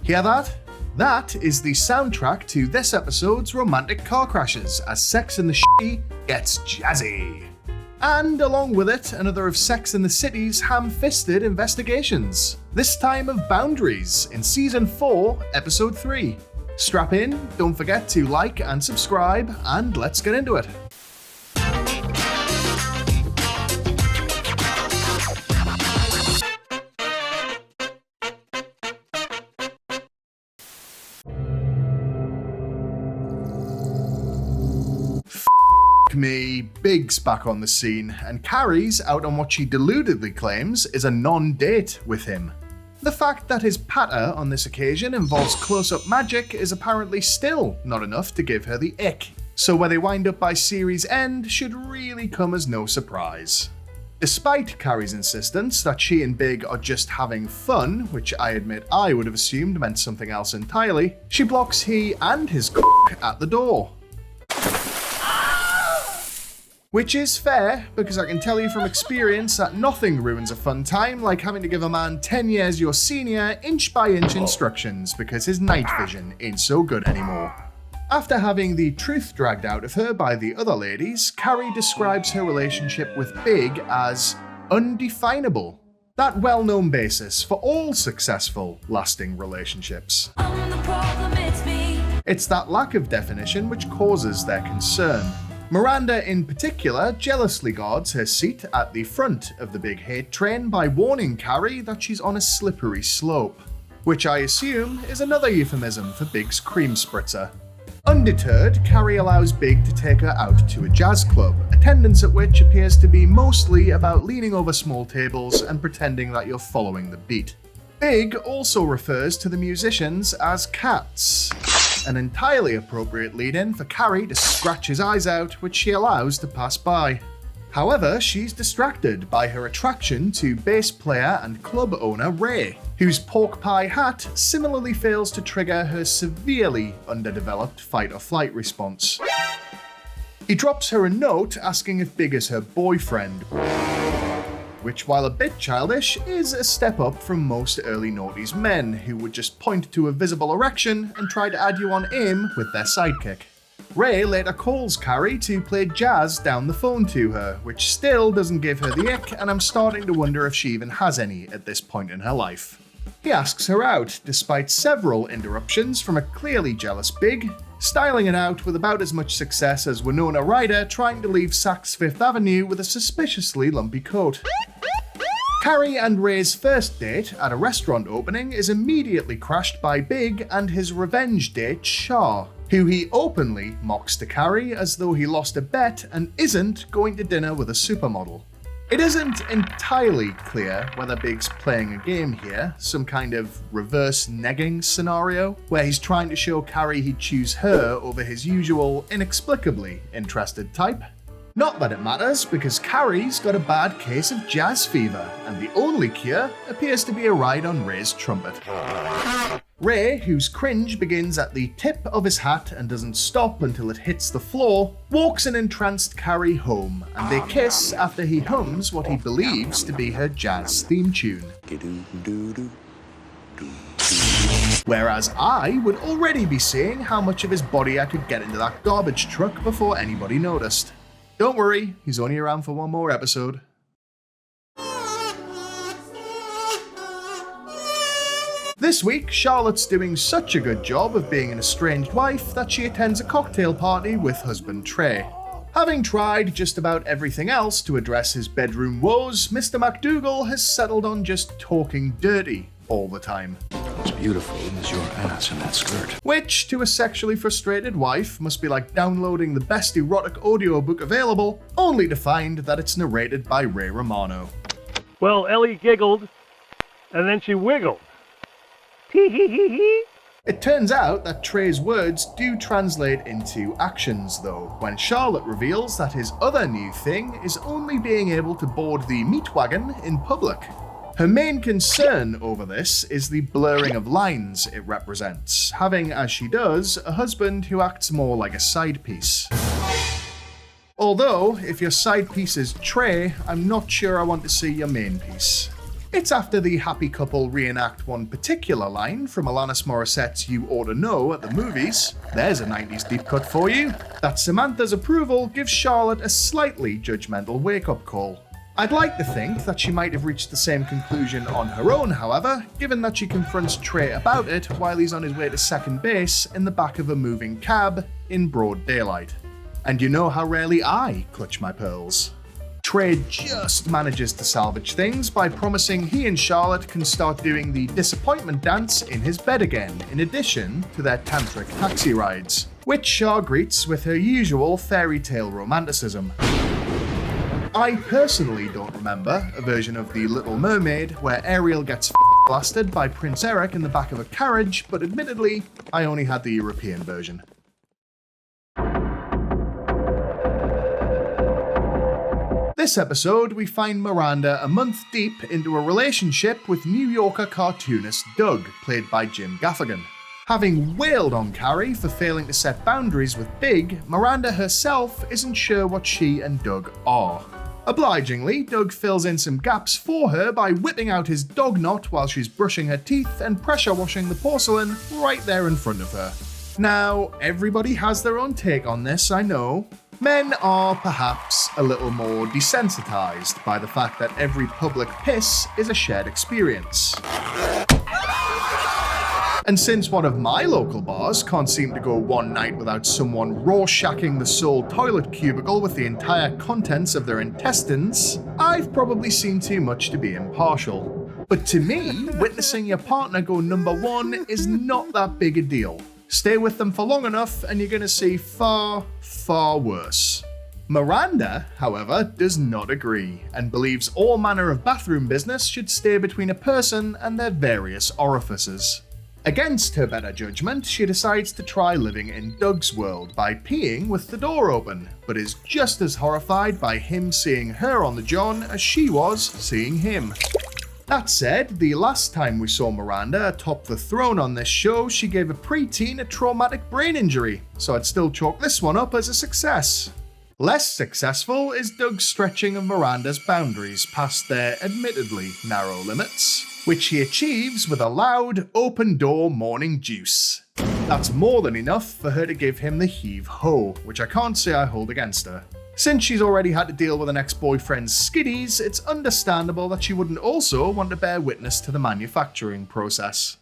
Hear that? That is the soundtrack to this episode's romantic car crashes as Sex and the City gets jazzy. And along with it, another of Sex and the City's ham-fisted investigations. This time of boundaries in Season 4, Episode 3. Strap in, don't forget to like and subscribe, and let's get into it. Me, Big's back on the scene, and Carrie's out on what she deludedly claims is a non-date with him. The fact that his patter on this occasion involves close-up magic is apparently still not enough to give her the ick, so where they wind up by series end should really come as no surprise. Despite Carrie's insistence that she and Big are just having fun, which I admit I would have assumed meant something else entirely, she blocks he and his at the door. Which is fair, because I can tell you from experience that nothing ruins a fun time like having to give a man 10 years your senior inch-by-inch instructions because his night vision ain't so good anymore. After having the truth dragged out of her by the other ladies, Carrie describes her relationship with Big as undefinable. That well-known basis for all successful, lasting relationships. It's that lack of definition which causes their concern. Miranda, in particular, jealously guards her seat at the front of the big hate train by warning Carrie that she's on a slippery slope, which I assume is another euphemism for Big's cream spritzer. Undeterred, Carrie allows Big to take her out to a jazz club, attendance at which appears to be mostly about leaning over small tables and pretending that you're following the beat. Big also refers to the musicians as cats. An entirely appropriate lead-in for Carrie to scratch his eyes out, which she allows to pass by. However, she's distracted by her attraction to bass player and club owner Ray, whose pork pie hat similarly fails to trigger her severely underdeveloped fight-or-flight response. He drops her a note asking if Big is her boyfriend, which, while a bit childish, is a step up from most early noughties men who would just point to a visible erection and try to add you on aim with their sidekick. Ray later calls Carrie to play jazz down the phone to her, which still doesn't give her the ick, and I'm starting to wonder if she even has any at this point in her life. He asks her out, despite several interruptions from a clearly jealous Big, styling it out with about as much success as Winona Ryder trying to leave Saks Fifth Avenue with a suspiciously lumpy coat. Carrie and Ray's first date at a restaurant opening is immediately crashed by Big and his revenge date, Shah, who he openly mocks to Carrie as though he lost a bet and isn't going to dinner with a supermodel. It isn't entirely clear whether Big's playing a game here, some kind of reverse negging scenario, where he's trying to show Carrie he'd choose her over his usual, inexplicably interested type. Not that it matters, because Carrie's got a bad case of jazz fever, and the only cure appears to be a ride on Ray's trumpet. Ray, whose cringe begins at the tip of his hat and doesn't stop until it hits the floor, walks an entranced Carrie home, and they kiss after he hums what he believes to be her jazz theme tune. Whereas I would already be seeing how much of his body I could get into that garbage truck before anybody noticed. Don't worry, he's only around for one more episode. This week, Charlotte's doing such a good job of being an estranged wife that she attends a cocktail party with husband Trey. Having tried just about everything else to address his bedroom woes, Mr. McDougal has settled on just talking dirty all the time. As beautiful as your ass in that skirt. Which, to a sexually frustrated wife, must be like downloading the best erotic audiobook available, only to find that it's narrated by Ray Romano. Well, Ellie giggled, and then she wiggled. Tee-hee-hee-hee. It turns out that Trey's words do translate into actions, though, when Charlotte reveals that his other new thing is only being able to board the meat wagon in public. Her main concern over this is the blurring of lines it represents, having, as she does, a husband who acts more like a side piece. Although, if your side piece is Trey, I'm not sure I want to see your main piece. It's after the happy couple reenact one particular line from Alanis Morissette's You Oughta Know at the movies, there's a 90s deep cut for you, that Samantha's approval gives Charlotte a slightly judgmental wake-up call. I'd like to think that she might have reached the same conclusion on her own, however, given that she confronts Trey about it while he's on his way to second base in the back of a moving cab in broad daylight. And you know how rarely I clutch my pearls. Trey just manages to salvage things by promising he and Charlotte can start doing the disappointment dance in his bed again, in addition to their tantric taxi rides, which Char greets with her usual fairy tale romanticism. I personally don't remember a version of The Little Mermaid where Ariel gets blasted by Prince Eric in the back of a carriage, but admittedly, I only had the European version. This episode, we find Miranda a month deep into a relationship with New Yorker cartoonist Doug, played by Jim Gaffigan. Having wailed on Carrie for failing to set boundaries with Big, Miranda herself isn't sure what she and Doug are. Obligingly, Doug fills in some gaps for her by whipping out his dog knot while she's brushing her teeth and pressure washing the porcelain right there in front of her. Now, everybody has their own take on this, I know. Men are perhaps a little more desensitized by the fact that every public piss is a shared experience. And since one of my local bars can't seem to go one night without someone raw-shacking the sole toilet cubicle with the entire contents of their intestines, I've probably seen too much to be impartial. But to me, witnessing your partner go number one is not that big a deal. Stay with them for long enough and you're going to see far, far worse. Miranda, however, does not agree and believes all manner of bathroom business should stay between a person and their various orifices. Against her better judgment, she decides to try living in Doug's world by peeing with the door open, but is just as horrified by him seeing her on the john as she was seeing him. That said, the last time we saw Miranda atop the throne on this show, she gave a preteen a traumatic brain injury, so I'd still chalk this one up as a success. Less successful is Doug's stretching of Miranda's boundaries past their admittedly narrow limits, which he achieves with a loud, open-door morning juice. That's more than enough for her to give him the heave-ho, which I can't say I hold against her. Since she's already had to deal with an ex-boyfriend's skiddies, it's understandable that she wouldn't also want to bear witness to the manufacturing process.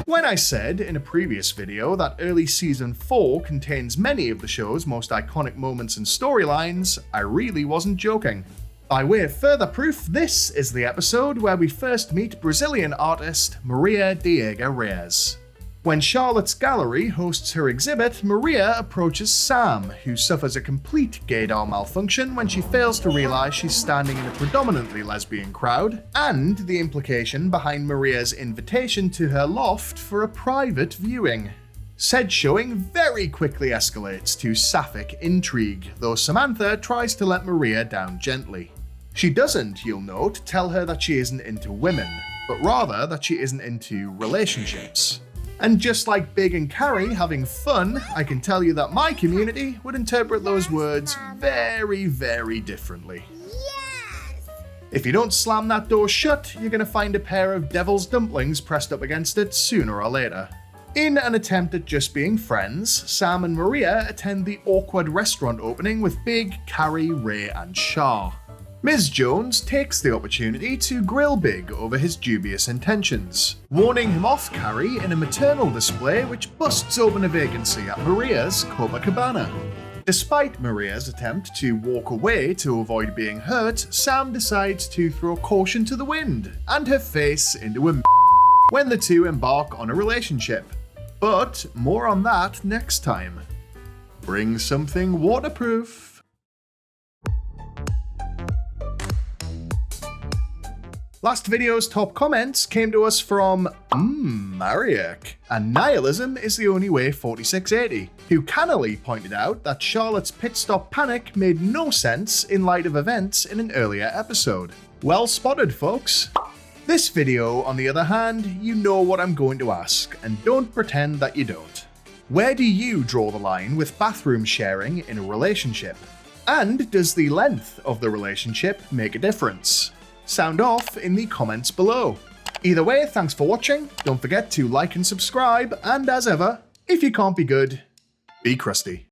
When I said in a previous video that early season 4 contains many of the show's most iconic moments and storylines, I really wasn't joking. By way of further proof, this is the episode where we first meet Brazilian artist Maria Diego Reyes. When Charlotte's gallery hosts her exhibit, Maria approaches Sam, who suffers a complete gaydar malfunction when she fails to realize she's standing in a predominantly lesbian crowd, and the implication behind Maria's invitation to her loft for a private viewing. Said showing very quickly escalates to sapphic intrigue, though Samantha tries to let Maria down gently. She doesn't, you'll note, tell her that she isn't into women, but rather that she isn't into relationships. And just like Big and Carrie having fun, I can tell you that my community would interpret those words very, very differently. Yes! If you don't slam that door shut, you're going to find a pair of devil's dumplings pressed up against it sooner or later. In an attempt at just being friends, Sam and Maria attend the awkward restaurant opening with Big, Carrie, Ray, and Char. Ms. Jones takes the opportunity to grill Big over his dubious intentions, warning him off Carrie in a maternal display which busts open a vacancy at Maria's Copacabana. Despite Maria's attempt to walk away to avoid being hurt, Sam decides to throw caution to the wind and her face into a when the two embark on a relationship. But more on that next time. Bring something waterproof. Last video's top comments came to us from Mariak, and nihilism is the only way 4680, who cannily pointed out that Charlotte's pit stop panic made no sense in light of events in an earlier episode. Well spotted, folks. This video, on the other hand, you know what I'm going to ask, and don't pretend that you don't. Where do you draw the line with bathroom sharing in a relationship? And does the length of the relationship make a difference? Sound off in the comments below. Either way, thanks for watching, don't forget to like and subscribe, and as ever, if you can't be good, be crusty.